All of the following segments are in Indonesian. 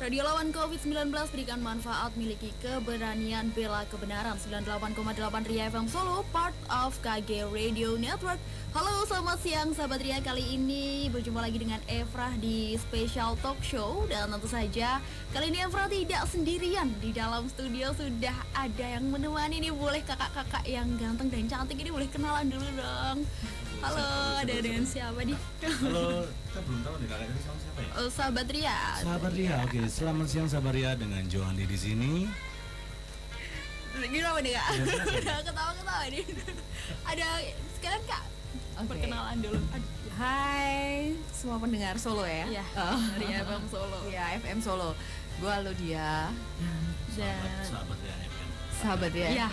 Radio lawan COVID-19, berikan manfaat, miliki keberanian, bela kebenaran. 98,8 Ria FM Solo, part of KG Radio Network. Halo, selamat siang sahabat Ria. Kali ini berjumpa lagi dengan Efrah di Special Talk Show. Dan tentu saja kali ini Efrah tidak sendirian. Di dalam studio sudah ada yang menemani nih. Boleh kakak-kakak yang ganteng dan cantik ini boleh kenalan dulu dong. Halo, ada dengan siapa nih? Halo, kita belum tahu nih kakak ini sama siapa ya? Oh, sahabat Ria. Sahabat Ria, oke. Selamat siang sahabat Ria dengan Joandi di sini. Ini apa nih kak? Udah ketawa-ketawa nih. Ada sekarang kak. Perkenalan dulu. Hai, semua pendengar Solo ya. Iya. Dari FM Solo. Ya, FM Solo. Gua Lodia. Sahabat Ria FM. Sahabat ya. Iya.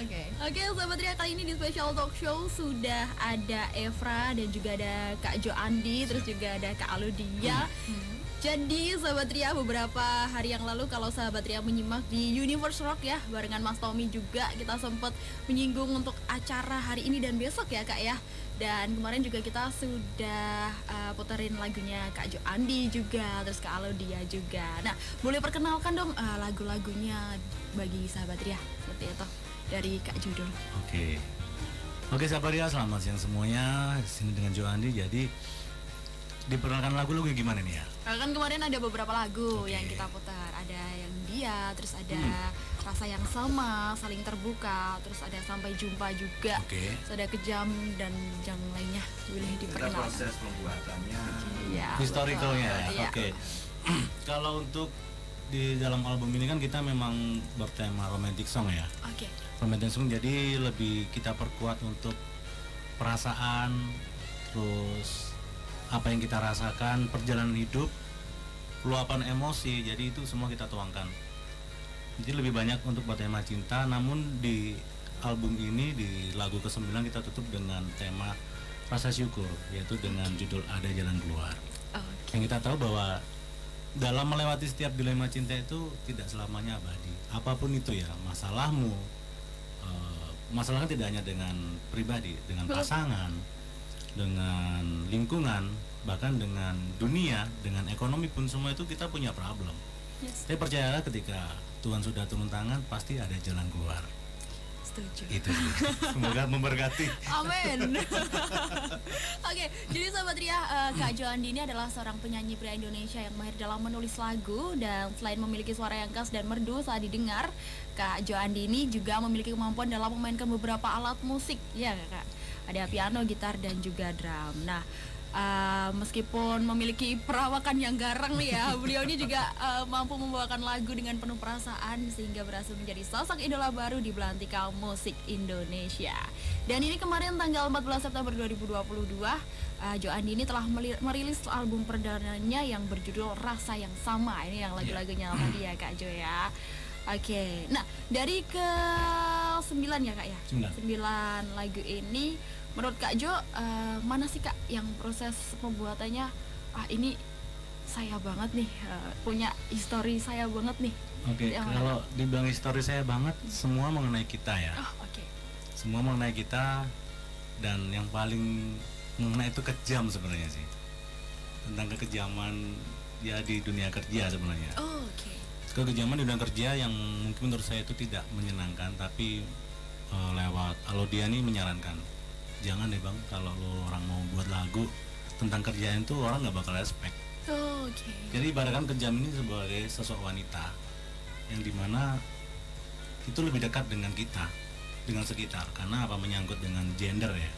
Oke. Oke, sahabat Ria, kali ini di Special Talk Show sudah ada Efrah dan juga ada Kak Joandi, terus juga ada Kak Alodia. Jadi sahabat Ria, beberapa hari yang lalu kalau sahabat Ria menyimak di Universe Rock ya, barengan Mas Tommy juga, kita sempat menyinggung untuk acara hari ini dan besok ya Kak ya. Dan kemarin juga kita sudah puterin lagunya Kak Joandi juga, terus Kak Alodia juga. Nah, boleh perkenalkan dong lagu-lagunya bagi sahabat Ria seperti itu dari Kak Judul. Oke sahabat Ria, selamat siang semuanya. Di sini dengan Joandi. Jadi diperkenalkan lagu-lagu gimana nih ya? Kan kemarin ada beberapa lagu Oke. yang kita putar. Ada yang dia, terus ada rasa yang sama, saling terbuka, terus ada sampai jumpa juga. Oke. Terus ada kejam dan yang lainnya boleh Kita diperkenalkan. proses pembuatannya. Iya. Historicalnya. betul, iya. Oke. Kalau untuk di dalam album ini kan kita memang bertema romantic song ya. Oke. Romantic song, jadi lebih kita perkuat untuk perasaan, terus apa yang kita rasakan, perjalanan hidup, luapan emosi, jadi itu semua kita tuangkan. Jadi lebih banyak untuk bertema cinta, namun di album ini di lagu ke-9 kita tutup dengan tema rasa syukur, yaitu dengan judul Ada Jalan Keluar. Oke. Yang kita tahu bahwa dalam melewati setiap dilema cinta itu tidak selamanya abadi. Apapun itu ya, masalahmu, masalahnya tidak hanya dengan pribadi, dengan pasangan, dengan lingkungan, bahkan dengan dunia, dengan ekonomi pun semua itu kita punya problem. Yes. Tapi percayalah ketika Tuhan sudah turun tangan, pasti ada jalan keluar. Setuju. Itu sih. Semoga memberkati. Amin. Oke, jadi sahabat Ria, Kak Joandi ini adalah seorang penyanyi pria Indonesia yang mahir dalam menulis lagu, dan selain memiliki suara yang khas dan merdu saat didengar, Kak Joandi ini juga memiliki kemampuan dalam memainkan beberapa alat musik, ya Kak. Ada piano, gitar, dan juga drum. Nah, meskipun memiliki perawakan yang garang nih ya, beliau ini juga mampu membawakan lagu dengan penuh perasaan sehingga berhasil menjadi sosok idola baru di belantika musik Indonesia. Dan ini kemarin tanggal 14 September 2022, Joandi ini telah merilis album perdananya yang berjudul Rasa Yang Sama. Ini yang lagu-lagunya tadi ya Kak Jo ya. Oke, nah dari ke-9 ya Kak ya? 9 lagu ini, menurut Kak Jo, mana sih Kak yang proses pembuatannya, ini saya banget nih, punya histori saya banget nih? Oke, Yang mana? kalau dibilang histori saya banget, semua mengenai kita ya. Oh, oke. Semua mengenai kita, dan yang paling mengenai itu kejam sebenarnya sih. Tentang kekejaman ya di dunia kerja sebenarnya. Oh, oke. Kekejaman di dunia kerja yang mungkin menurut saya itu tidak menyenangkan, tapi lewat Alodia nih menyarankan, jangan deh bang, kalau lo orang mau buat lagu tentang kerjaan itu orang nggak bakal respect. Oh, oke. Jadi ibaratkan kejam ini sebagai sosok wanita yang dimana itu lebih dekat dengan kita, dengan sekitar, karena apa, menyangkut dengan gender ya.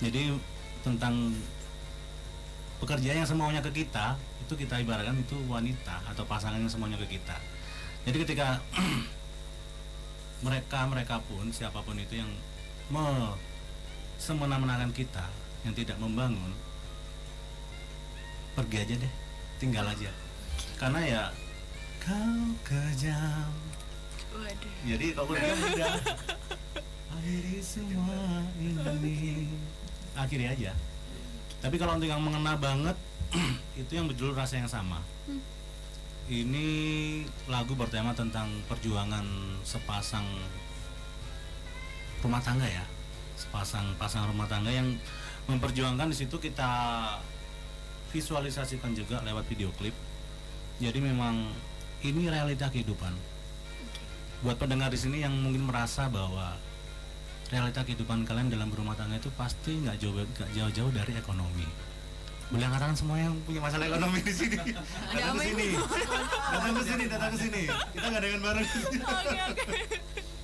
Jadi tentang pekerjaan yang semuanya ke kita, itu kita ibaratkan itu wanita atau pasangan yang semuanya ke kita. Jadi ketika mereka pun, siapapun itu yang semena-menakan kita, yang tidak membangun, pergi aja deh, tinggal aja. Karena ya kau kejam. Waduh. Jadi kalau kejam udah akhiri semua ini, akhiri aja. Tapi kalau untuk yang mengena banget, itu yang berjudul Rasa Yang Sama. Ini lagu bertema tentang perjuangan sepasang rumah tangga ya, sepasang rumah tangga yang memperjuangkan. Di situ kita visualisasikan juga lewat video klip. Jadi memang ini realita kehidupan. Buat pendengar di sini yang mungkin merasa bahwa realita kehidupan kalian dalam berumah tangga itu pasti nggak jauh-jauh dari ekonomi. Boleh angkat semua yang punya masalah ekonomi di sini. Datang ke sini. Datang ke sini. Kita nggak dengan bareng. Oke.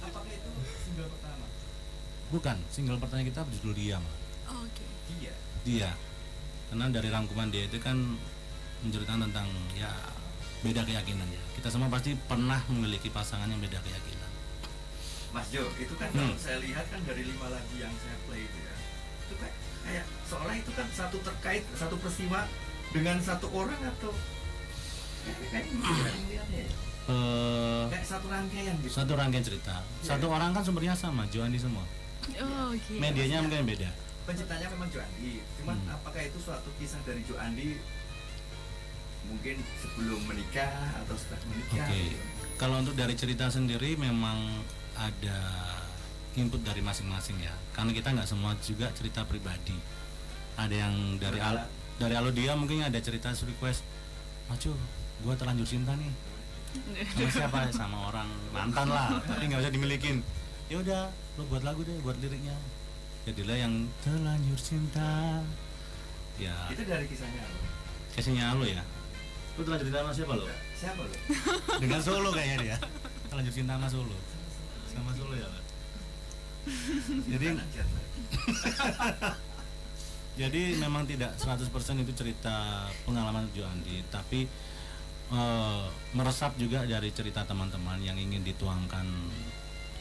Apakah itu single pertama? Bukan, single pertama kita berjudul Dia, Ma. Oke. Iya. Dia. Karena dari rangkuman Dia itu kan menceritakan tentang ya beda keyakinan ya. Kita semua pasti pernah memiliki pasangan yang beda keyakinan. Mas Jo, itu kan kalau saya lihat kan dari 5 lagu yang saya play itu ya, itu kayak seolah itu kan satu terkait satu peristiwa dengan satu orang atau kayak melihatnya ya. Kayak satu rangkaian gitu. Satu rangkaian cerita. Satu orang kan sumbernya sama, Jo Andi semua. Oh, oke. Medianya mungkin beda. Penciptanya memang Jo Andi, cuman apakah itu suatu kisah dari Jo Andi mungkin sebelum menikah atau setelah menikah? Oke. Gitu. Kalau untuk dari cerita sendiri memang ada input dari masing-masing ya. Karena kita nggak semua juga cerita pribadi. Ada yang dari Alodia mungkin ada cerita request, Macu, gue terlanjur cinta nih. Sama siapa? Sama orang mantan lah, tapi nggak bisa dimilikin. Ya udah, lo buat lagu deh, buat liriknya. Jadilah yang terlanjur cinta. Ya. Itu dari kisahnya apa? Kasihnya lo ya. Lo terlanjur cinta sama siapa lo? Siapa lo? Dengan Solo kayaknya dia. Terlanjur cinta sama Solo. Sama Solo ya, Pak. Jadi jadi memang tidak 100% itu cerita pengalaman Jo Andi, tapi meresap juga dari cerita teman-teman yang ingin dituangkan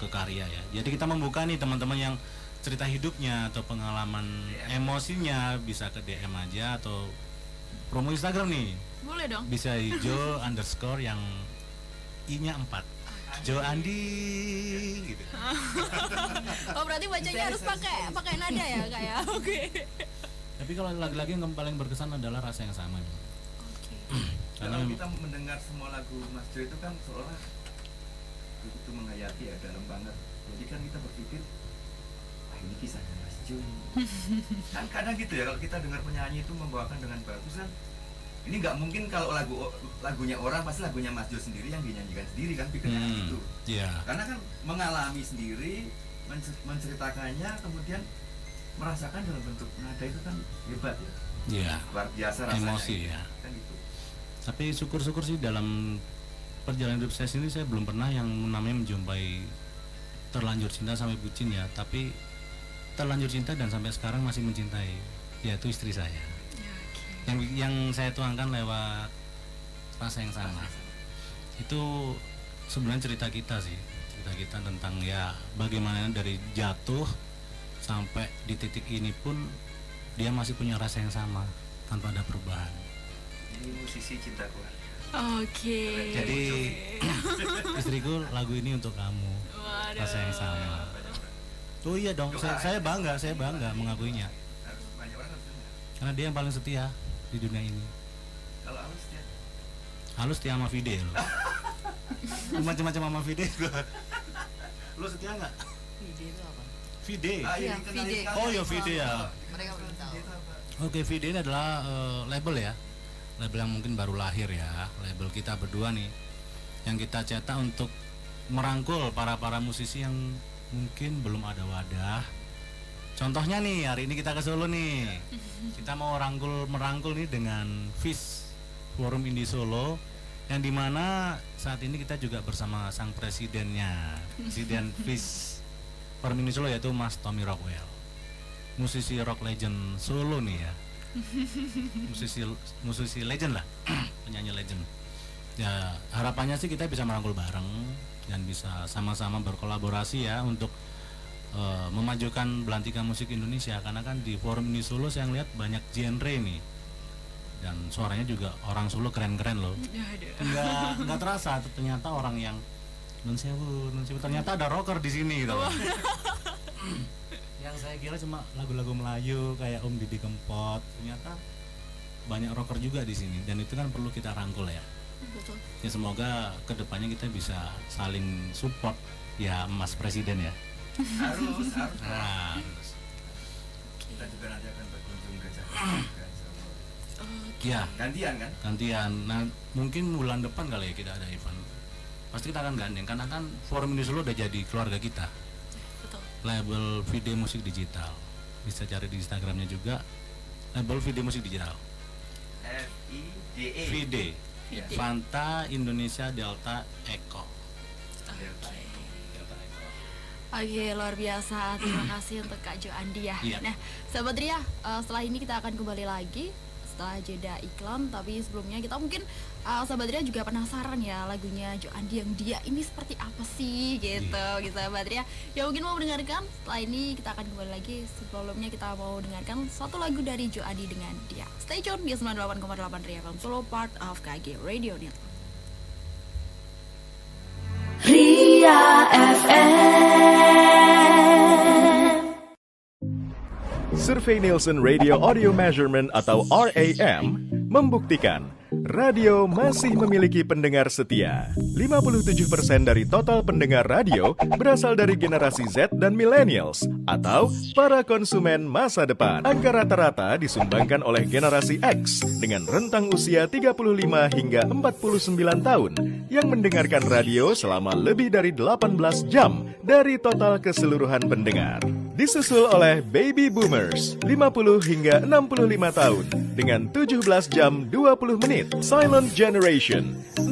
ke karya ya. Jadi kita membuka nih teman-teman yang cerita hidupnya atau pengalaman emosinya bisa ke DM aja atau promo Instagram nih. Boleh dong. Bisa Jo underscore yang I-nya 4. Jo Andi gitu. Oh, berarti bacanya harus pakai nada ya, Kak ya. Oke. Tapi kalau lagi-lagi yang paling berkesan adalah rasa yang sama. Oke. Karena Kalau kita mendengar semua lagu Mas Jo itu kan seolah itu menghayati ya, dalam banget. Jadi kan kita berpikir, wah ini kisahnya Mas Jo. Kan kadang gitu ya, kalau kita dengar penyanyi itu membawakan dengan bagus kan, ini nggak mungkin kalau lagunya orang pasti lagunya Mas Jo sendiri yang dinyanyikan sendiri kan, pikirnya gitu. Iya. Karena kan mengalami sendiri, menceritakannya, kemudian merasakan dalam bentuk nada itu kan hebat ya. Iya. Luar biasa rasanya. Emosi ya. Kan gitu. Tapi syukur-syukur sih dalam perjalanan hidup saya sini saya belum pernah yang namanya menjumpai terlanjur cinta sampai bucin ya. Tapi terlanjur cinta dan sampai sekarang masih mencintai, yaitu istri saya. Ya, oke. Yang saya tuangkan lewat rasa yang sama. Itu sebenarnya cerita kita sih, cerita kita tentang ya bagaimana dari jatuh sampai di titik ini pun dia masih punya rasa yang sama tanpa ada perubahan. Ini musisi cinta keluarga. Oke. Jadi istriku lagu ini untuk kamu, Waduh. rasa yang sama. Oh iya dong, saya bangga mengakuinya. Harus banyak orang harus dengar. Karena dia yang paling setia di dunia ini. Kalau harus dia Halus setia sama Vide lo. Macam-macam sama Vide gua. Lo setia nggak? Video itu apa? Vide. Iya, Vide. Oh ya Vide ya. Mereka belum tahu. Oke, Vide ini adalah label ya. Label yang mungkin baru lahir ya. Label kita berdua nih. Yang kita cetak untuk merangkul para musisi yang mungkin belum ada wadah. Contohnya nih, hari ini kita ke Solo nih. Kita mau merangkul nih dengan FIS, Forum Indie Solo, yang dimana saat ini kita juga bersama sang presidennya, Presiden FIS Forum Indie Solo, yaitu Mas Tommy Rockwell, musisi rock legend Solo nih ya. musisi legend lah, penyanyi legend. Ya harapannya sih kita bisa merangkul bareng dan bisa sama-sama berkolaborasi ya untuk memajukan belantika musik Indonesia. Karena kan di Forum Indie Solo saya ngeliat banyak genre nih, dan suaranya juga orang Solo keren-keren loh. Nggak terasa ternyata orang yang nun sewu ternyata ada rocker di sini gitu. Yang saya kira cuma lagu-lagu Melayu kayak Om Didi Kempot, ternyata banyak rocker juga di sini, dan itu kan perlu kita rangkul ya. Betul. Ya semoga kedepannya kita bisa saling support ya, Mas Presiden ya. harus. Nah, Kita juga nanti akan berkunjung ke Jakarta. Ya, Gantian kan? gantian. Nah, mungkin bulan depan kali ya kita ada event. Pasti kita akan gandeng karena kan Forum Indie Solo udah jadi keluarga kita. Betul. Label video musik digital. Bisa cari di Instagramnya juga. Label video musik digital. FIDE. VD. Ya. Fanta Indonesia Delta Eco. Delta Eco. Oke, luar biasa. Terima kasih untuk Kak Jo Andi ya. Iya. Nah, sahabat Ria, setelah ini kita akan kembali lagi setelah jeda iklan. Tapi sebelumnya kita mungkin sahabat Ria juga penasaran ya lagunya Jo Andi yang dia ini seperti apa sih gitu, gitu sahabat Ria. Ya mungkin mau mendengarkan. Setelah ini kita akan kembali lagi. Sebelumnya kita mau dengarkan satu lagu dari Jo Andi dengan dia. Stay tune di 98,8 Ria FM Solo, part of KG Radio Network. Ria FM. Survei Nielsen Radio Audio Measurement atau RAM membuktikan radio masih memiliki pendengar setia. 57% dari total pendengar radio berasal dari generasi Z dan millennials atau para konsumen masa depan. Angka rata-rata disumbangkan oleh generasi X dengan rentang usia 35 hingga 49 tahun yang mendengarkan radio selama lebih dari 18 jam dari total keseluruhan pendengar. Disusul oleh Baby Boomers 50 hingga 65 tahun dengan 17 jam 20 menit. Silent Generation 65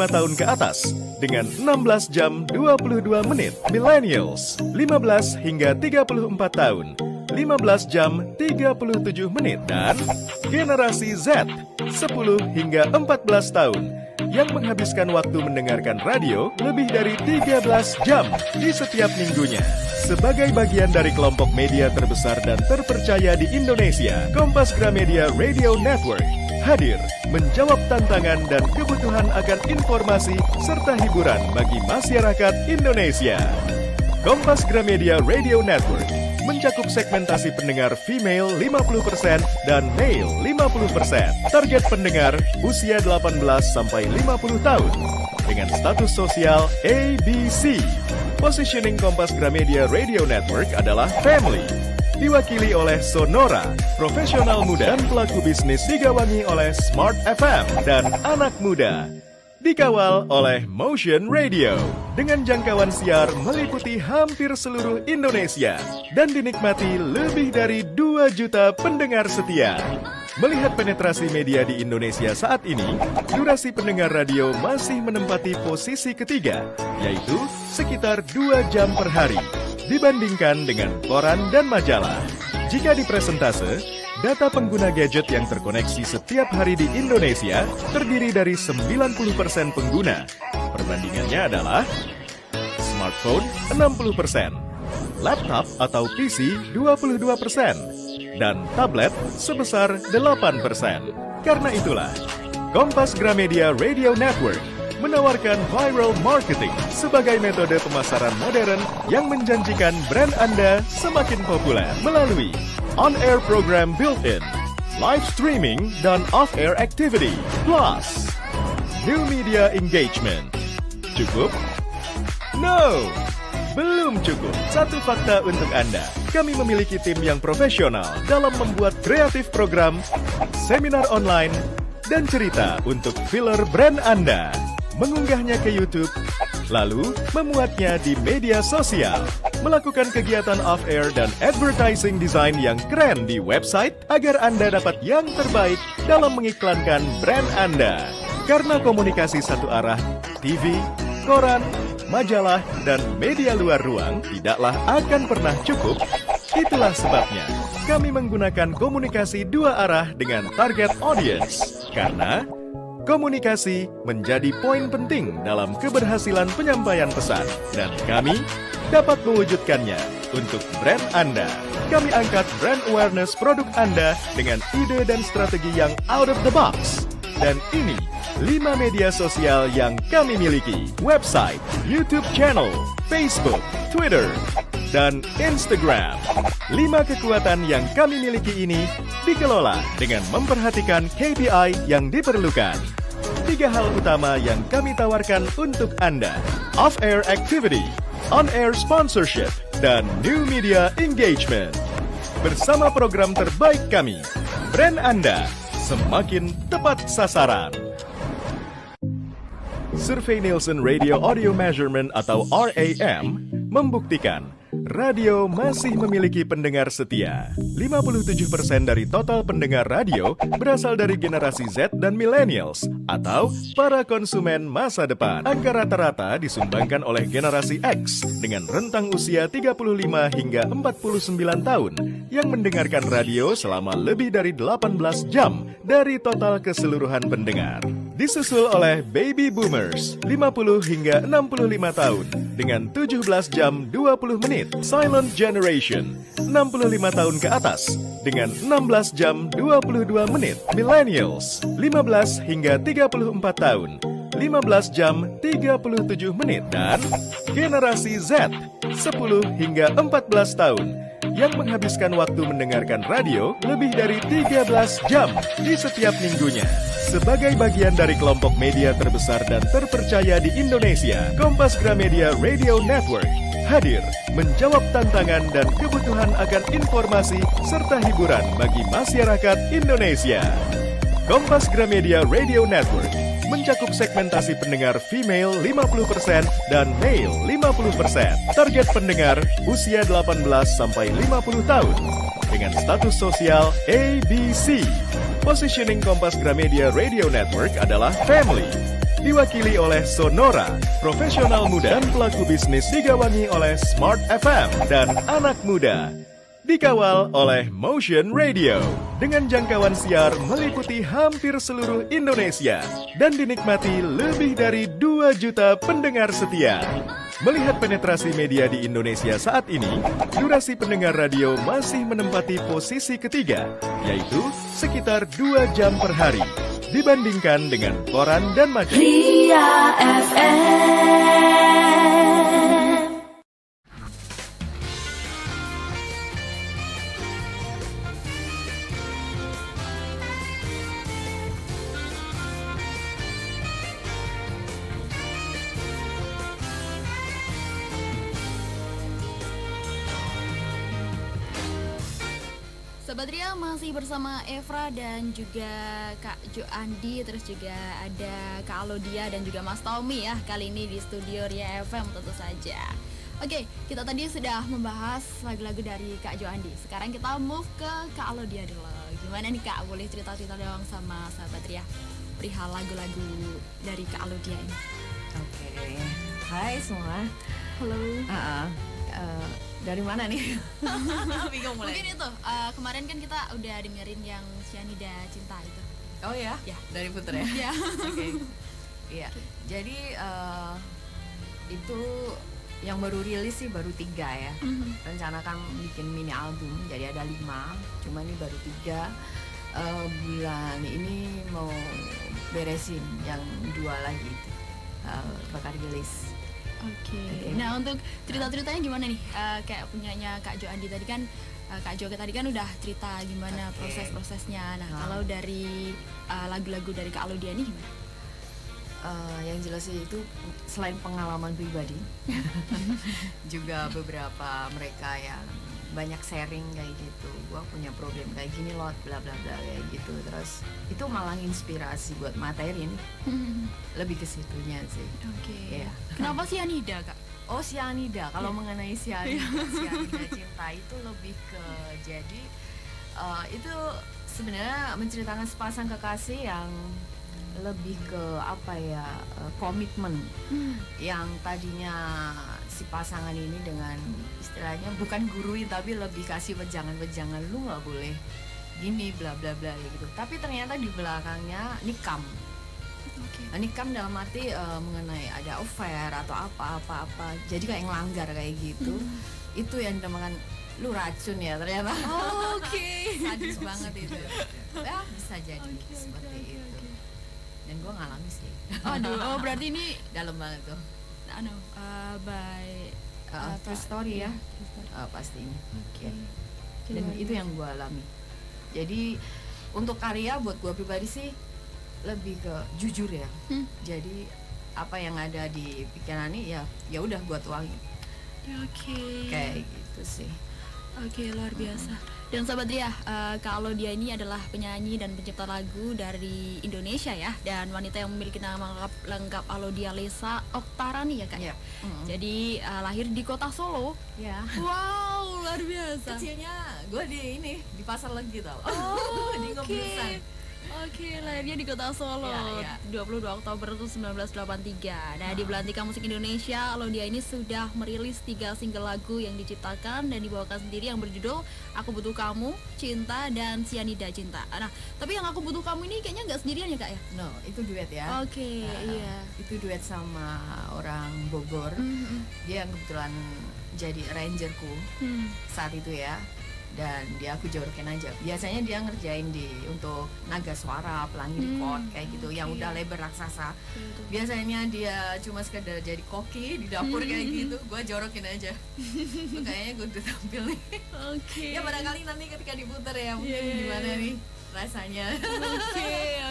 tahun ke atas dengan 16 jam 22 menit. Millennials 15 hingga 34 tahun 15 jam 37 menit. Dan generasi Z 10 hingga 14 tahun yang menghabiskan waktu mendengarkan radio lebih dari 13 jam di setiap minggunya. Sebagai bagian dari kelompok media terbesar dan terpercaya di Indonesia, Kompas Gramedia Radio Network hadir menjawab tantangan dan kebutuhan akan informasi serta hiburan bagi masyarakat Indonesia. Kompas Gramedia Radio Network mencakup segmentasi pendengar female 50% dan male 50%. Target pendengar usia 18 sampai 50 tahun dengan status sosial ABC. Positioning Kompas Gramedia Radio Network adalah family. Diwakili oleh Sonora, profesional muda dan pelaku bisnis, digawangi oleh Smart FM dan anak muda. Dikawal oleh Motion Radio dengan jangkauan siar meliputi hampir seluruh Indonesia dan dinikmati lebih dari 2 juta pendengar setia. Melihat penetrasi media di Indonesia saat ini, durasi pendengar radio masih menempati posisi ketiga, yaitu sekitar 2 jam per hari, dibandingkan dengan koran dan majalah. Jika dipresentase, data pengguna gadget yang terkoneksi setiap hari di Indonesia terdiri dari 90% pengguna. Perbandingannya adalah smartphone 60%, laptop atau PC 22%, dan tablet sebesar 8%. Karena itulah, Kompas Gramedia Radio Network menawarkan viral marketing sebagai metode pemasaran modern yang menjanjikan brand Anda semakin populer melalui on-air program built-in, live streaming, dan off-air activity, plus new media engagement. Cukup? No! Belum cukup. Satu fakta untuk Anda. Kami memiliki tim yang profesional dalam membuat kreatif program, seminar online, dan cerita untuk filler brand Anda. Mengunggahnya ke YouTube, lalu memuatnya di media sosial, melakukan kegiatan off-air dan advertising design yang keren di website agar Anda dapat yang terbaik dalam mengiklankan brand Anda. Karena komunikasi satu arah, TV, koran, majalah, dan media luar ruang tidaklah akan pernah cukup. Itulah sebabnya kami menggunakan komunikasi 2 arah dengan target audience. Karena komunikasi menjadi poin penting dalam keberhasilan penyampaian pesan, dan kami dapat mewujudkannya untuk brand Anda. Kami angkat brand awareness produk Anda dengan ide dan strategi yang out of the box. Dan ini 5 media sosial yang kami miliki: website, YouTube channel, Facebook, Twitter, dan Instagram. 5 kekuatan yang kami miliki ini dikelola dengan memperhatikan KPI yang diperlukan. 3 hal utama yang kami tawarkan untuk Anda: off-air activity, on-air sponsorship, dan new media engagement. Bersama program terbaik kami, brand Anda semakin tepat sasaran. Survei Nielsen Radio Audio Measurement atau RAM membuktikan radio masih memiliki pendengar setia. 57% dari total pendengar radio berasal dari generasi Z dan millennials atau para konsumen masa depan. Angka rata-rata disumbangkan oleh generasi X dengan rentang usia 35 hingga 49 tahun yang mendengarkan radio selama lebih dari 18 jam dari total keseluruhan pendengar. Disusul oleh baby boomers 50 hingga 65 tahun dengan 17 jam 20 menit. Silent generation 65 tahun ke atas dengan 16 jam 22 menit. Millennials 15 hingga 34 tahun 15 jam 37 menit. Dan generasi Z 10 hingga 14 tahun yang menghabiskan waktu mendengarkan radio lebih dari 13 jam di setiap minggunya. Sebagai bagian dari kelompok media terbesar dan terpercaya di Indonesia, Kompas Gramedia Radio Network hadir menjawab tantangan dan kebutuhan akan informasi serta hiburan bagi masyarakat Indonesia. Kompas Gramedia Radio Network mencakup segmentasi pendengar female 50% dan male 50%. Target pendengar usia 18 sampai 50 tahun dengan status sosial ABC. Positioning Kompas Gramedia Radio Network adalah family. Diwakili oleh Sonora, profesional muda dan pelaku bisnis digawangi oleh Smart FM dan anak muda. Dikawal oleh Motion Radio dengan jangkauan siar meliputi hampir seluruh Indonesia dan dinikmati lebih dari 2 juta pendengar setia. Melihat penetrasi media di Indonesia saat ini, durasi pendengar radio masih menempati posisi ketiga, yaitu sekitar 2 jam per hari, dibandingkan dengan koran dan majalah. Ria FM. Sobat Ria masih bersama Evra dan juga Kak Jo Andi, terus juga ada Kak Alodia dan juga Mas Tommy ya kali ini di studio Ria FM tentu saja. Oke, kita tadi sudah membahas lagu-lagu dari Kak Jo Andi. Sekarang kita move ke Kak Alodia dulu. Gimana nih Kak, boleh cerita-cerita dong sama sahabat Ria perihal lagu-lagu dari Kak Alodia ini? Oke. Hai semua. Halo. Dari mana nih? Bingung mulai. Mungkin itu kemarin kan kita udah dengerin yang Cyanida Cinta itu. Oh ya? Ya. Dari Puter ya? Ya. Oke. Iya. Jadi itu yang baru rilis sih baru 3 ya. Rencana kan bikin mini album, jadi ada 5. Cuma ini baru 3. Bulan ini mau beresin yang 2 lagi itu. Bakal rilis. Oke. Nah untuk cerita-ceritanya gimana nih? Kayak punyanya Kak Jo Andi tadi kan, Kak Jo tadi kan udah cerita gimana proses-prosesnya. Nah kalau dari lagu-lagu dari Kak Alodia ini gimana? Yang jelas sih itu selain pengalaman pribadi, juga beberapa mereka yang banyak sharing kayak gitu. Gua punya problem kayak gini loh, bla bla bla kayak gitu. Terus itu malah inspirasi buat materi nih. Lebih ke situnya sih. Oke. Iya. Kenapa Cyanida Kak? Oh Cyanida, kalau mengenai Cyanida Cinta itu lebih ke jadi itu sebenarnya menceritakan sepasang kekasih yang lebih ke apa ya, komitmen yang tadinya si pasangan ini dengan istilahnya bukan gurui tapi lebih kasih wejangan-wejangan, lu nggak boleh gini bla bla bla gitu, tapi ternyata di belakangnya nikam. Nikam dalam arti mengenai ada affair atau apa jadi kayak ngelanggar kayak gitu. Itu yang dinamakan lu racun ya ternyata. Oke. Sadis banget itu ya, bisa jadi seperti itu. Dan gue ngalami sih. Aduh, berarti ini dalam banget tuh. By true story ya. Pastinya. Oke. Dan itu yang gue alami. Jadi untuk karya buat gue pribadi sih lebih ke jujur ya. Jadi apa yang ada di pikiran ini ya udah gue tuangin. Oke. Kayak gitu sih. Oke, luar biasa. Dan sahabat Ria, kalau dia ini adalah penyanyi dan pencipta lagu dari Indonesia ya, dan wanita yang memiliki nama lengkap Alodia Lesa Oktarani ya kak. Iya. Jadi lahir di kota Solo. Ya. Wow, luar biasa. Kecilnya gue di pasar Legi tau. Oh, Di oke. Ngeblusan. Oke, lahirnya di kota Solo, Iya, iya. 22 Oktober 1983. Nah, di Belantika Musik Indonesia, Alodia ini sudah merilis 3 single lagu yang diciptakan dan dibawakan sendiri yang berjudul Aku Butuh Kamu, Cinta, dan Sianida Cinta. Nah, tapi yang Aku Butuh Kamu ini kayaknya nggak sendirian ya kak ya? No, itu duet ya. Oke, iya. Itu duet sama orang Bogor. Dia yang kebetulan jadi arrangerku Hmm. saat itu ya. Dan dia aku jorokin aja. Biasanya dia ngerjain untuk naga suara, pelangi record kayak gitu yang udah label raksasa. Biasanya dia cuma sekedar jadi koki di dapur kayak gitu. Gua jorokin aja. Tuh kayaknya gue udah tampil nih. Oke. Ya barangkali nanti ketika diputer ya mungkin Iya. gimana nih rasanya.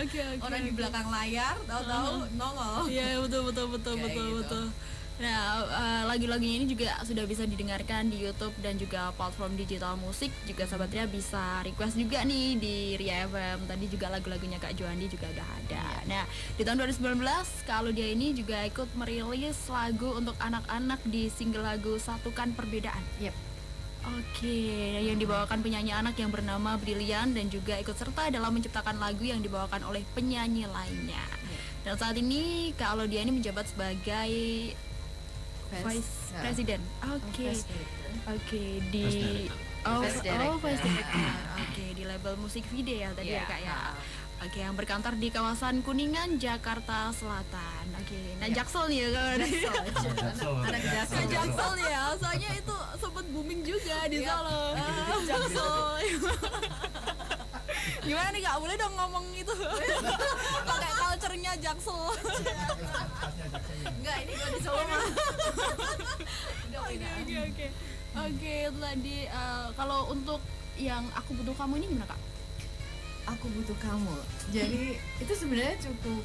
Oke. Orang di belakang layar tahu-tahu nongol. Iya, betul. Kayak gitu. Nah, lagu-lagunya ini juga sudah bisa didengarkan di YouTube dan juga platform digital musik. Juga sahabat Ria bisa request juga nih di Ria FM. Tadi juga lagu-lagunya Kak Joandi juga udah ada. Nah, di tahun 2019 kalau dia ini juga ikut merilis lagu untuk anak-anak di single lagu Satukan Perbedaan. Yep. Oke, yang dibawakan penyanyi anak yang bernama Brilian dan juga ikut serta dalam menciptakan lagu yang dibawakan oleh penyanyi lainnya. Dan saat ini Kak Alodia ini menjabat sebagai Vice President. Oke. Oke, di Vice Director. Vice Director. Oke, di label musik video ya tadi ya Kak ya. Oke, yang berkantor di kawasan Kuningan, Jakarta Selatan. Oke, nah Jaksel nih ya kawan. Anak Ke Jaksel ya, soalnya itu sempat booming juga di Solo. Jaksel. Gimana nih Kak, boleh dong ngomong itu pakai culture-nya Jaksel. Enggak, ini gue di Solo mah. Oke. Oke, itu tadi kalau untuk yang Aku Butuh Kamu ini gimana Kak? Aku butuh kamu. Jadi itu sebenarnya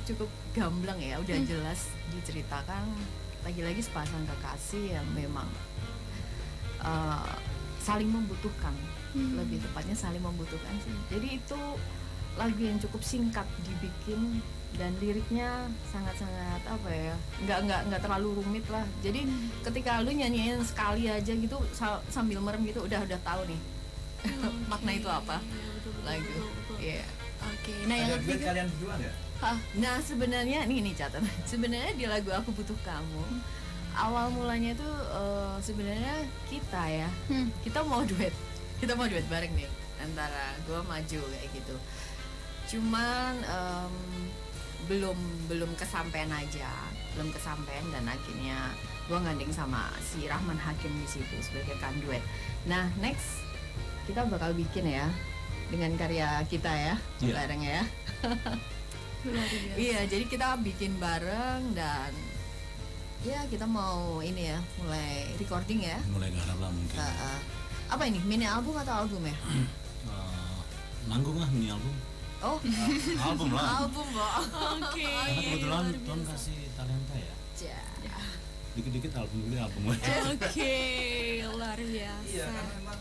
cukup gamblang ya, udah jelas diceritakan. Lagi-lagi sepasang kekasih yang memang saling membutuhkan. Lebih tepatnya saling membutuhkan sih. Jadi itu lagu yang cukup singkat dibikin dan liriknya sangat-sangat apa ya, nggak terlalu rumit lah. Jadi ketika lu nyanyiin sekali aja gitu sambil merem gitu udah tahu nih makna itu apa lagu. Iya. Oke. Nah, yang Ada duet ketiga. kalian berdua nggak? Nah sebenarnya nih catatan. Sebenarnya di lagu Aku Butuh Kamu awal mulanya itu sebenarnya kita ya kita mau duet bareng nih antara gue maju kayak gitu. Cuman belum kesampean dan akhirnya gue ngandeng sama si Rahman Hakim di situ sebagai kanduet. Nah next kita bakal bikin ya dengan karya kita ya bareng ya. Luar biasa. Iya, jadi kita bikin bareng dan ya kita mau ini ya mulai recording ya. Mulai garap lah mungkin. Apa ini mini album atau album ya? Manggung lah, mini album. Oh, Album lah. album Bo. Oke. Karena kebetulan Tuhan kasih talenta ya. Ja. Dikit-dikit album Oke, luar biasa. Iya, karena memang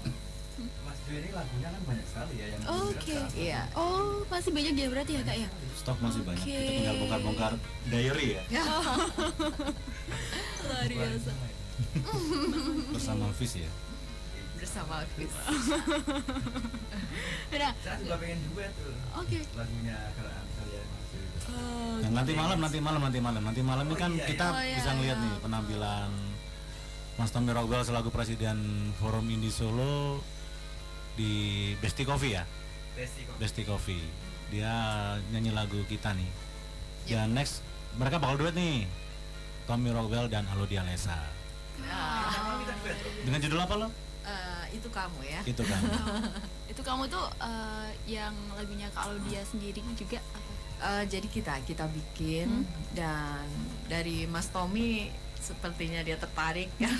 Mas Jo ini lagunya kan banyak sekali ya yang Oke. Iya. Oh, masih banyak ya berarti ya Kak ya? Stok masih banyak. Oke. Kita tinggal bongkar-bongkar diary ya. Luar biasa. Bersama Fis ya. Bersama Chris. Nah, Saya juga pengen duet tuh oke. lagunya kalian Mas Jo itu. Dan nanti malam ini kan iya, kita iya. Oh, iya, bisa ngeliat iya. nih penampilan Mas Tommy Rockwell selaku Presiden Forum Indie Solo di Besti Coffee ya. Besti Coffee. Dia nyanyi lagu kita nih. Dan next mereka bakal duet nih. Tommy Rockwell dan Alodia Lesa. Kenapa kita duet tuh? Dengan judul apa lo? Itu kamu ya. Itu kan. Itu kamu tuh yang lagunya kalau dia sendiri juga apa? Jadi kita bikin dan dari Mas Tommy sepertinya dia tertarik ya.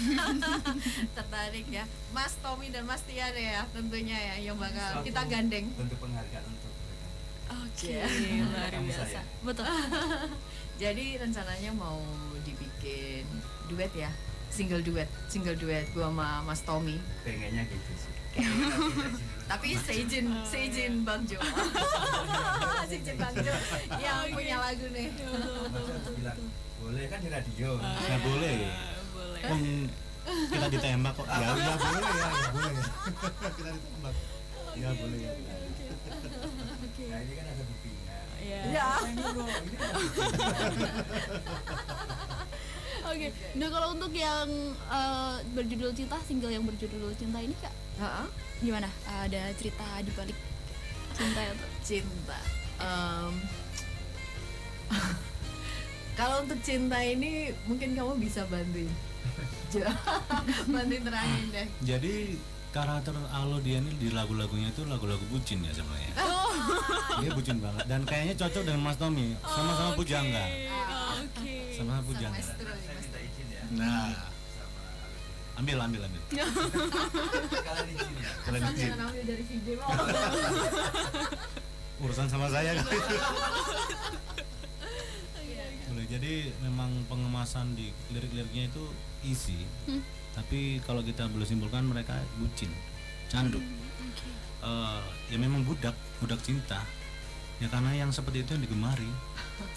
Mas Tommy dan Mas Tian ya tentunya ya yang bakal Suatu kita gandeng. bentuk penghargaan untuk mereka. Oke, Iya. luar Kamu biasa. saya. Betul. Jadi rencananya mau dibikin duet ya single duet gua sama Mas Tommy. Pengennya gitu sih. Tapi seizin Bang Jo. Seizin Bang Jo yang punya lagu nih. Bilang, boleh kan di radio. Nggak boleh. Boleh. Kita ditembak kok. Ya boleh ya boleh kita ditembak ya boleh ya. Nah ini kan ada buktinya. Iya. Ya. Ini bro, ini kan ada buktinya. Oke. Nah, kalau untuk yang berjudul Cinta, single yang berjudul Cinta ini Kak, Heeh. gimana? Ada cerita di balik cinta itu? Cinta. Kalau untuk cinta ini mungkin kamu bisa bantuin. Bantuin terangin deh. Jadi karakter Alodia ini di lagu-lagunya itu lagu-lagu bucin ya sebenarnya. Dia bucin banget dan kayaknya cocok dengan Mas Tommy. Sama-sama pujangga. Oke. Sama pujangga. Maestro, Saya minta izin ya. Nah, Sama ambil. kalian izin ya. Kalian izin. Jangan ambil dari VJ mau. Urusan sama saya kali itu. Boleh, jadi memang pengemasan di lirik-liriknya itu isi. Tapi kalau kita boleh simpulkan mereka bucin, candu. Ya memang budak cinta. Ya karena yang seperti itu yang digemari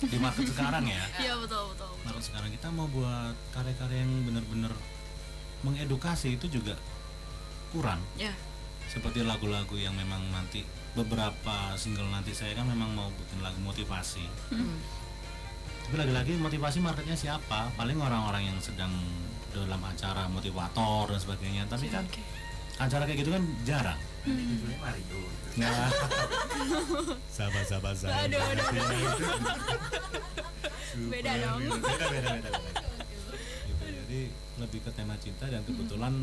di market sekarang ya. Iya, betul. Market sekarang kita mau buat karya-karya yang benar-benar mengedukasi itu juga kurang. Ya. Seperti lagu-lagu yang memang nanti beberapa single nanti saya kan memang mau bikin lagu motivasi. Tapi lagi-lagi motivasi marketnya siapa? Paling orang-orang yang sedang dalam acara motivator dan sebagainya. Tapi kan acara kayak gitu kan jarang. Nanti judulnya Mario. Nah, sabar. Aduh. Beda dong. Beda. Gitu, jadi lebih ke tema cinta dan kebetulan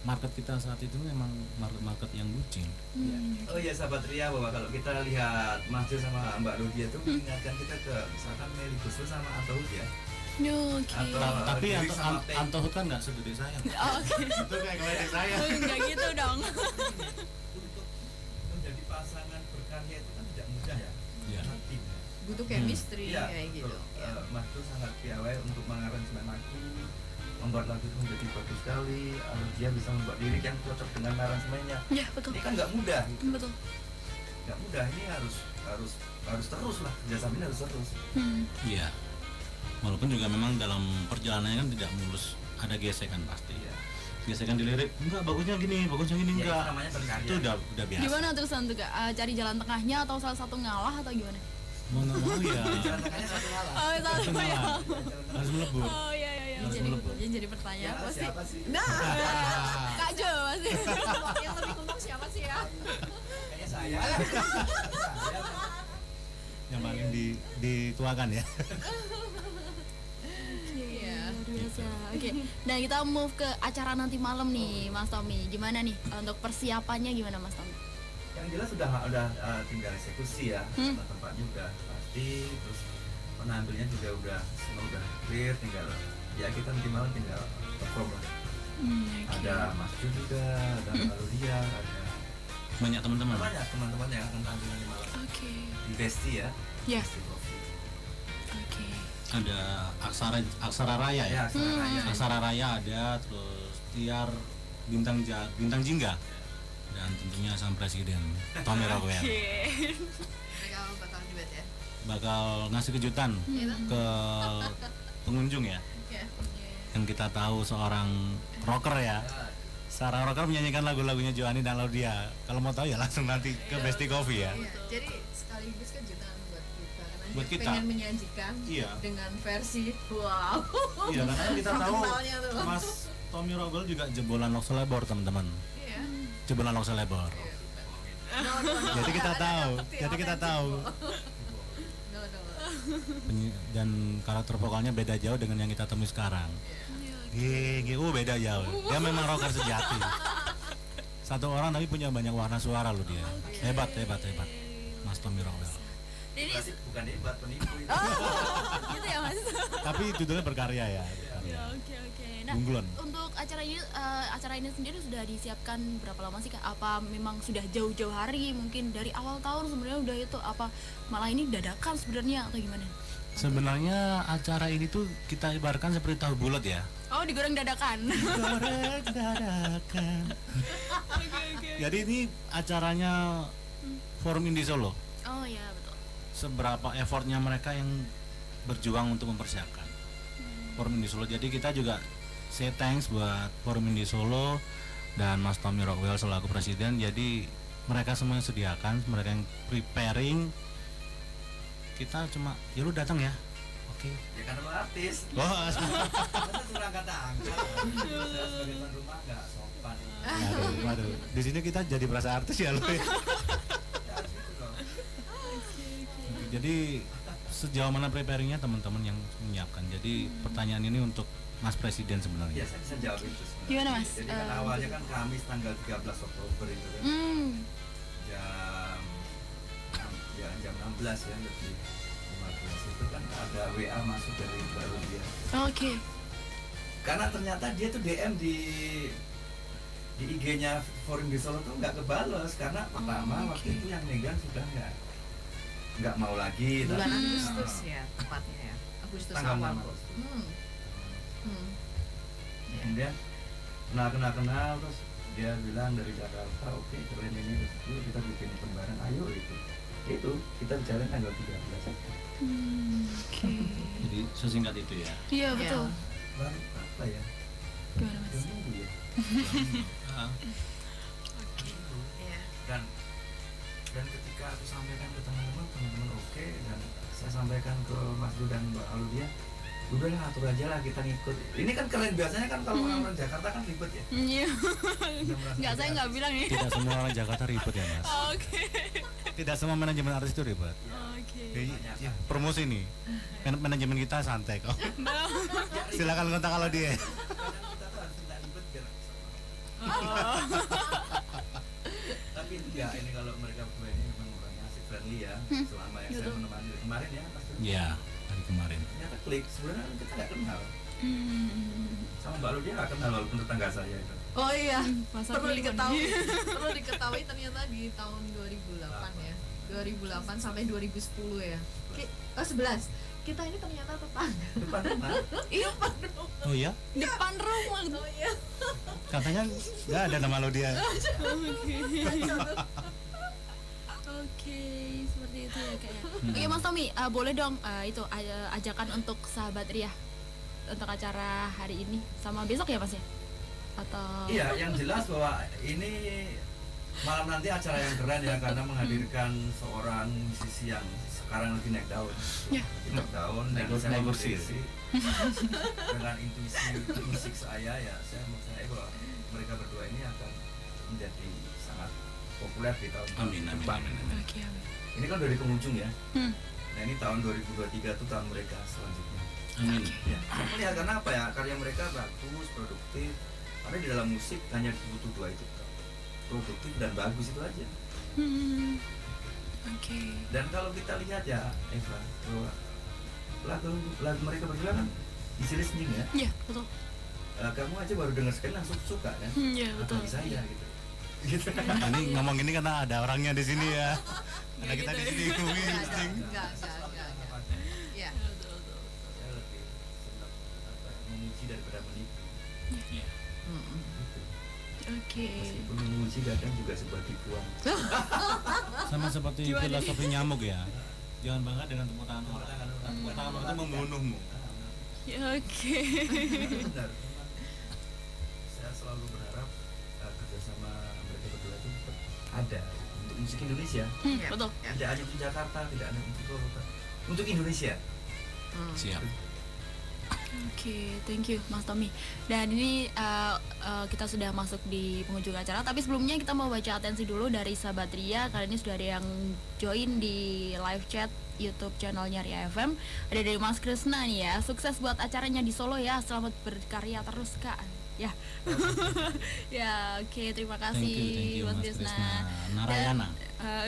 market kita saat itu memang market yang bucin. Oh ya sahabat Ria, bahwa kalau kita lihat Mas Jo sama Mbak Ludia itu mengingatkan kita ke misalkan Melly Guslo sama Antohut ya. Oke. Atau- Tapi lirik sama Pink. Antohut kan nggak segede saya. Oke. Itu kayak geledek saya. Enggak gitu dong. Untuk menjadi pasangan berkarya itu kan tidak mudah ya. Iya. Karena tim ya. Butuh chemistry Iya, kayak betul. gitu. Ya. Mas Jo sangat piawai untuk mengaransemen lagu, membuat lagu itu menjadi bagus sekali. Lalu dia bisa membuat lirik yang cocok dengan aransemennya. Ya, betul. Ini kan nggak mudah, gitu. Betul. Nggak mudah. Ini harus terus lah. Kerjasama ini harus terus. Iya. Walaupun juga memang dalam perjalanannya kan tidak mulus, ada gesekan pasti. Iya. Gesekan di lirik, enggak bagusnya gini Ya, enggak. itu namanya berkarya. Itu udah biasa. Gimana terusan tuh Kak? Cari jalan tengahnya atau salah satu ngalah atau gimana? Mau nggak mau ya. Jalan tengahnya satu hal lah. Oh, salah Itu satu ya. malah harus melebur. Oh, iya. Harus Jadi, melebur. jadi Ya, pertanyaan apa sih? siapa sih? Nah, Kak Jo masih. yang lebih untung siapa sih ya? Kayaknya saya. Yang paling dituakan ya. Iya. Luar biasa. Oke. Nah, kita move ke acara nanti malam nih, Mas Tommy. Gimana nih untuk persiapannya gimana, Mas Tommy? Yang jelas sudah tinggal eksekusi ya. Tempatnya udah pasti, terus penampilannya juga udah semua udah clear, tinggal ya kita nanti malam tinggal perform lah. Ada Mas Jo juga, ada Mbak Ludia, ada Banyak teman-teman. banyak teman-teman yang akan tampil nanti malam Oke. di Besti ya. Ya. Besti Coffee. Oke. Ada Aksara Raya ya. Ya, Raya. Aksara Raya ada, terus Tiar Bintang Jingga dan tentunya sang presiden Tommy Rockwell Mereka bakal duet ya. bakal ngasih kejutan ke pengunjung ya. Iya. Yang kita tahu seorang rocker ya. Seorang rocker menyanyikan lagu-lagunya Joani dan Laudia. Kalau mau tahu ya langsung nanti ke Besti Coffee ya. Iya, jadi sekaligus kejutan buat kita karena Buat dia kita. pengen menyajikan Iya. dengan versi wow. Iya, karena kita tahu Kentalnya tuh. Mas Tommy Rockwell juga jebolan Loxelebor teman-teman. Iya. Jebolan Loxelebor. No. Jadi kita tahu. Jadi kita tahu. No. Dan karakter vokalnya beda jauh dengan yang kita temui sekarang. Beda jauh. Dia memang rocker sejati. Satu orang tapi punya banyak warna suara loh dia. Hebat. Mas Tommy Rockwell. Jadi Berarti bukan hebat, penipu itu. gitu ya, Mas. Tapi judulnya berkarya ya. Berkarya. Oke. Nah, Bunglon. untuk acara ini sendiri sudah disiapkan berapa lama sih Kak? Apa memang sudah jauh-jauh hari, mungkin dari awal tahun sebenarnya udah itu, apa malah ini dadakan sebenarnya atau gimana? Sebenarnya acara ini tuh kita ibaratkan seperti tahu bulat ya. Oh, digoreng dadakan. Goreng dadakan. Jadi ini acaranya Forum Indi Solo. Oh ya, betul. Seberapa effortnya mereka yang berjuang untuk mempersiapkan Forum Indi Solo. Jadi kita juga say thanks buat Forum Indi Solo dan Mas Tommy Rockwell selaku presiden. Jadi mereka semua yang sediakan, mereka yang preparing. Kita cuma ya lu datang ya. Oke. Ya karena lo artis. Wah, Masa suruh angkat-angkat. Saya sebagai tuan rumah nggak sopan. waduh. Di sini kita jadi berasa artis ya lu. Ya harus gitu dong. Jadi sejauh mana preparingnya teman-teman yang menyiapkan. Jadi pertanyaan ini untuk Mas Presiden Ya sebenarnya. saya bisa jawab itu sebenarnya. Gimana, Mas? Jadi kan awalnya kan Kamis tanggal 13 Oktober itu kan. Jam 16 ya, lebih 15 itu kan ada WA masuk dari baru dia. Oke. Karena ternyata dia tuh DM di IG-nya Forum di Solo tuh nggak kebalas karena pertama waktu itu yang megang sudah nggak mau lagi. Bulan tapi- Agustus ya tepatnya ya. Agustus Tanggal awal. 6 Agustus. Ya. Kemudian kenal terus dia bilang dari Jakarta, oke keren ini, terus yuk kita bikin lembaran, ayo itu kita bicara tanggal 13 aja. Jadi sesingkat itu ya. Iya, betul. Baru apa ya? Gimana, Mas? 2 minggu ya. Ah, Iya. Dan ketika aku sampaikan ke teman-teman oke, dan saya sampaikan ke Mas Du dan Mbak Aludia, udahlah atur aja lah kita ngikut. Ini kan keren, biasanya kan kalau orang Jakarta kan ribet ya. Iya. Udah merasa Nggak, saya nggak bilang ya. tidak semua orang Jakarta ribet ya Mas. Oke. Tidak semua manajemen artis itu ribet. Oke. Jadi, ya, promosi nih. Manajemen kita santai kok. Silakan kontak kalau dia. Kadang kita tuh harus minta ribet biar sama. Tapi ya ini kalau mereka berdua ini memang orangnya asik, friendly ya. Selama yang saya menemani dari kemarin ya Mas Du. Iya, dari kemarin. Ternyata klik, sebenarnya kita nggak kenal. Sama Mbak Aludia nggak kenal walaupun tetangga saya itu. Oh iya, Masa perlu telepon. diketahui, perlu diketahui ternyata di tahun 2008 ya, 2008 sampai 2010 ya. 11. Kita ini ternyata tetangga. Depan rumah. Iya, Pak. Oh iya? Depan rumah. Oh iya. Katanya nggak ada nama lo dia. Oke, seperti itu ya kayaknya. Oke, Mas Tommy, boleh dong itu ajakan untuk sahabat Ria untuk acara hari ini sama besok ya Mas ya? Atau Iya, yang jelas bahwa ini malam nanti acara yang keren ya karena menghadirkan seorang musisi yang sekarang lagi naik daun. Ya, Naik daun dan Naik saya kursi. memprediksi dengan intuisi musik saya ya, saya percaya bahwa mereka berdua ini akan menjadi sangat populer di tahun Amin, amin, depan. amin, amin. Oke, amin. Ini kan dari pengunjung ya. Hmm. Nah ini tahun 2023 itu tahun mereka selanjutnya. Amin. Ya, saya melihat karena apa ya, karya mereka bagus, produktif. Karena di dalam musik hanya butuh dua itu, produktif dan bagus itu aja. Oke. Dan kalau kita lihat ya Eva, bahwa lagu mereka berdua kan isi listening ya. Iya, betul. Kamu aja baru dengar sekali langsung suka kan? Iya, betul. Apalagi saya gitu. Gitu. Ini ngomong ini karena ada orangnya di sini ya. Ada kita di sini ngomongin Enggak, insting. enggak. Iya. Saya lebih senang apa, memuji daripada menipu. Iya. Gitu. Oke. Meskipun memuji kadang juga sebuah tipuan. Sama seperti filosofi nyamuk ya. Jangan bangga dengan tepuk tangan orang. Tepuk tangan orang itu membunuhmu. Ya, oke. Benar. Saya selalu berharap kerjasama mereka berdua itu tetap ada untuk musik Indonesia. Iya. Betul. Tidak hanya untuk Jakarta, tidak hanya untuk Kota. Untuk Indonesia. Siap. Oke, thank you Mas Tommy. Dan ini kita sudah masuk di penghujung acara. Tapi sebelumnya kita mau baca atensi dulu dari sahabat Ria. Kali ini sudah ada yang join di live chat YouTube channelnya Ria FM. Ada dari Mas Krisna nih ya. Sukses buat acaranya di Solo ya. Selamat berkarya terus Kak. Ya, ya oke terima kasih Thank you Mas Mas Krisna. Krisna. Narayana.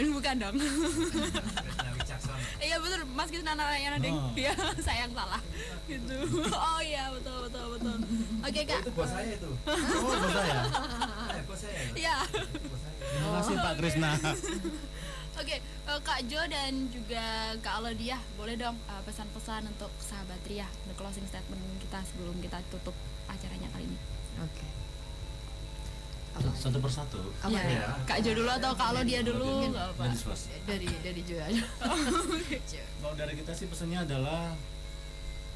Ini bukan dong. Krisna Wicaksana. Iya betul, Mas Krisna Narayana deng. Oh. Ya, saya yang salah. Gitu. Oh iya, betul. Oke, Kak. Itu bos saya itu. Oh, bos saya. Bos saya. Iya. Bos saya. Terima kasih Pak Krisna. Oke, Kak Jo dan juga Kak Alodia, boleh dong pesan-pesan untuk sahabat Ria, untuk closing statement kita sebelum kita tutup acaranya kali ini. Oke. Satu persatu. Apa Iya, ya? Kak Jo dulu atau Kak Alodia dulu, nggak apa. Ladies first. Dari juga. Kalau dari kita sih pesannya adalah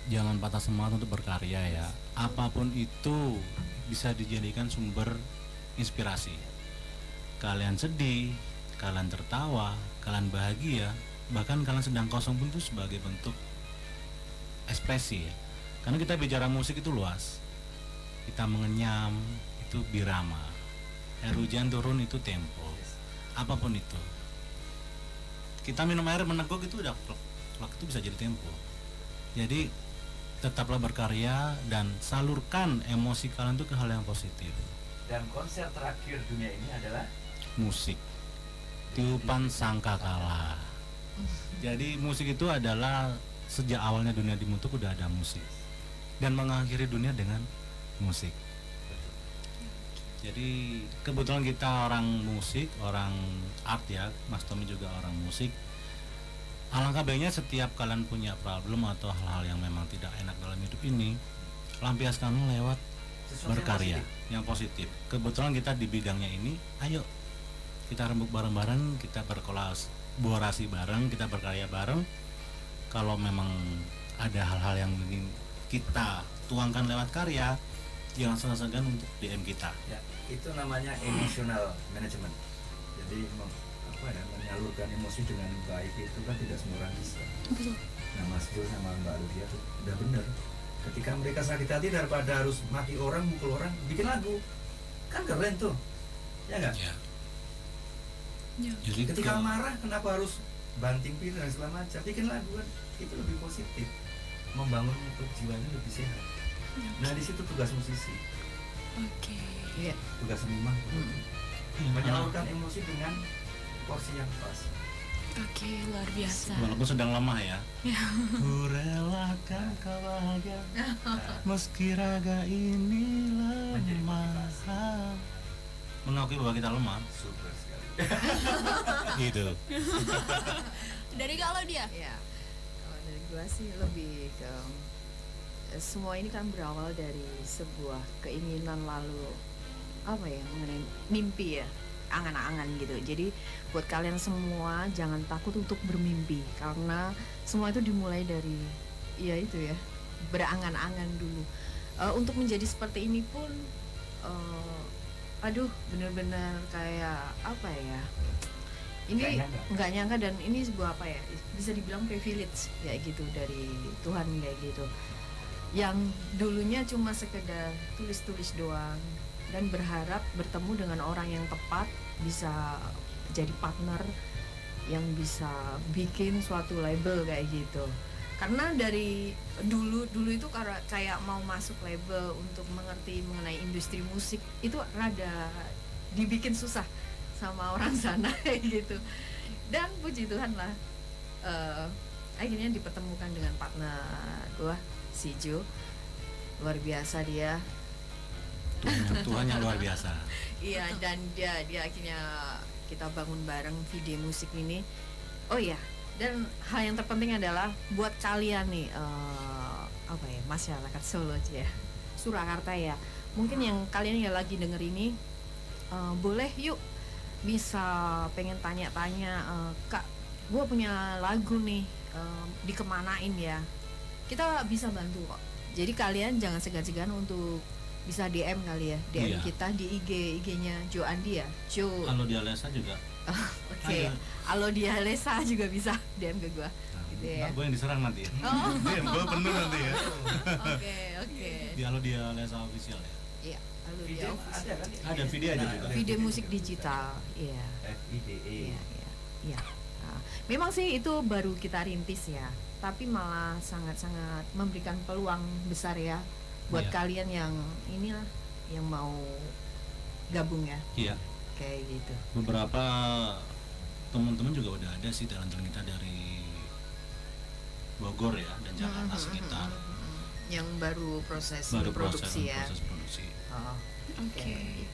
jangan patah semangat untuk berkarya ya. Apapun itu bisa dijadikan sumber inspirasi. Kalian sedih, kalian tertawa, kalian bahagia, bahkan kalian sedang kosong pun itu sebagai bentuk ekspresi ya. Karena kita bicara musik itu luas. Kita mengenyam itu birama. Air hujan turun itu tempo. Apapun itu. Kita minum air meneguk itu udah klok itu bisa jadi tempo. Jadi tetaplah berkarya dan salurkan emosi kalian itu ke hal yang positif. Dan konser terakhir dunia ini adalah Musik. Tiupan sangkakala. Jadi musik itu adalah sejak awalnya dunia dibentuk udah ada musik. Dan mengakhiri dunia dengan musik. Jadi kebetulan kita orang musik, orang art ya, Mas Tommy juga orang musik. Alangkah baiknya setiap kalian punya problem atau hal-hal yang memang tidak enak dalam hidup ini, lampiaskan lewat sesuatu berkarya yang positif. yang positif. Kebetulan kita di bidangnya ini, ayo kita rembuk bareng-bareng, kita berkolaborasi bareng, kita berkarya bareng. Kalau memang ada hal-hal yang ingin kita tuangkan lewat karya, jangan segan-segan untuk DM kita. Ya, itu namanya emotional management. Jadi menyalurkan emosi dengan baik itu kan tidak semua orang bisa. Nah, Mas Jo sama Mbak Ludia tuh udah bener. Ketika mereka sakit hati daripada harus maki orang, mukul orang, bikin lagu, kan keren tuh, ya nggak? Ya. Ya. Jadi Ketika kalau- marah, kenapa harus banting piring dan segala macam? Bikin lagu kan, itu lebih positif, membangun untuk jiwanya lebih sehat. Nah, di situ tugas musisi, Oke. Iya. tugas seniman, menyalurkan emosi dengan porsi yang pas. Oke, luar biasa. walaupun sedang lemah ya. Ku relakan kau bahagia meski raga ini lemah. Mengakui bahwa kita lemah. Super sekali. Gitu. Dari Kak Alodia. Ya, kalau dari gua sih lebih ke semua ini kan berawal dari sebuah keinginan lalu apa ya mengenai mimpi ya, angan-angan gitu. Jadi buat kalian semua jangan takut untuk bermimpi karena semua itu dimulai dari ya itu ya berangan-angan dulu. Untuk menjadi seperti ini pun aduh bener-bener kayak apa ya, ini nggak nyangka dan ini sebuah apa ya, bisa dibilang privilege ya gitu dari Tuhan kayak gitu, yang dulunya cuma sekedar tulis-tulis doang dan berharap bertemu dengan orang yang tepat bisa jadi partner yang bisa bikin suatu label kayak gitu. Karena dari dulu itu kayak mau masuk label untuk mengerti mengenai industri musik itu rada dibikin susah sama orang sana kayak gitu. Dan puji Tuhan lah akhirnya dipertemukan dengan partner gua si Jo, luar biasa dia. Tuhan yang luar biasa. Iya, dan dia akhirnya kita bangun bareng video musik ini. Oh iya, dan hal yang terpenting adalah buat kalian nih apa ya, masyarakat Solo aja ya, Surakarta ya, mungkin yang kalian yang lagi denger ini boleh yuk bisa pengen tanya-tanya, Kak, gue punya lagu nih, dikemanain ya, kita bisa bantu kok. Jadi kalian jangan segan-segan untuk bisa DM kali ya, DM Iya. kita di IG-nya Jo Andi ya, Jo. Kalau dia Lesa juga. Oke, kalau dia Lesa juga bisa DM ke gua. Gitu ya. Gue yang diserang nanti ya. Oh, Gue penuh nanti ya. oke. Kalau dia Lesa official ya. Iya, kalau dia Video ada kan? Ada video aja juga. video musik digital. Iya. FIDE. Iya. Nah, memang sih itu baru kita rintis ya, tapi malah sangat-sangat memberikan peluang besar ya buat Iya. kalian yang inilah yang mau gabung ya, Iya. kayak gitu. Beberapa teman-teman juga udah ada sih talent kita dari Bogor ya dan Jakarta sekitar. Yang baru proses Baru proses produksi ya. proses produksi. Oh, Oke.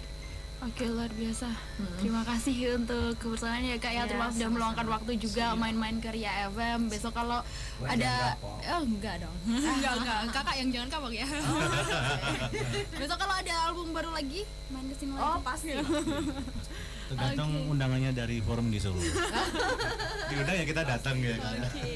Oke, luar biasa. Terima kasih untuk kebersamaannya ya Kak ya. Terima kasih sudah meluangkan waktu juga main-main ke Ria FM. Besok kalau ada enggak dong. enggak. Kakak yang jangan kapok ya. Besok kalau ada album baru lagi main ke sini lagi. Oh, pasti. Tergantung undangannya dari forum di Solo. Diundang ya kita datang ya. Oke,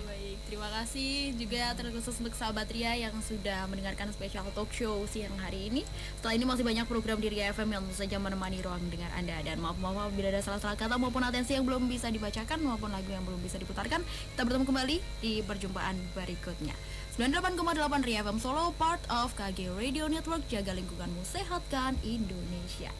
baik. Terima kasih juga terkhusus untuk sahabat Ria yang sudah mendengarkan spesial talk show siang hari ini. Setelah ini masih banyak program di Ria FM yang tentu saja menemani ruang dengar Anda. Dan maaf bila ada salah-salah kata maupun atensi yang belum bisa dibacakan maupun lagu yang belum bisa diputarkan. Kita bertemu kembali di perjumpaan berikutnya. 98,8 Ria FM Solo, part of KG Radio Network. Jaga lingkunganmu, sehatkan Indonesia.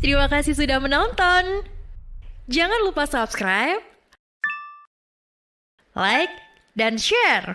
Terima kasih sudah menonton. Jangan lupa subscribe, like, dan share.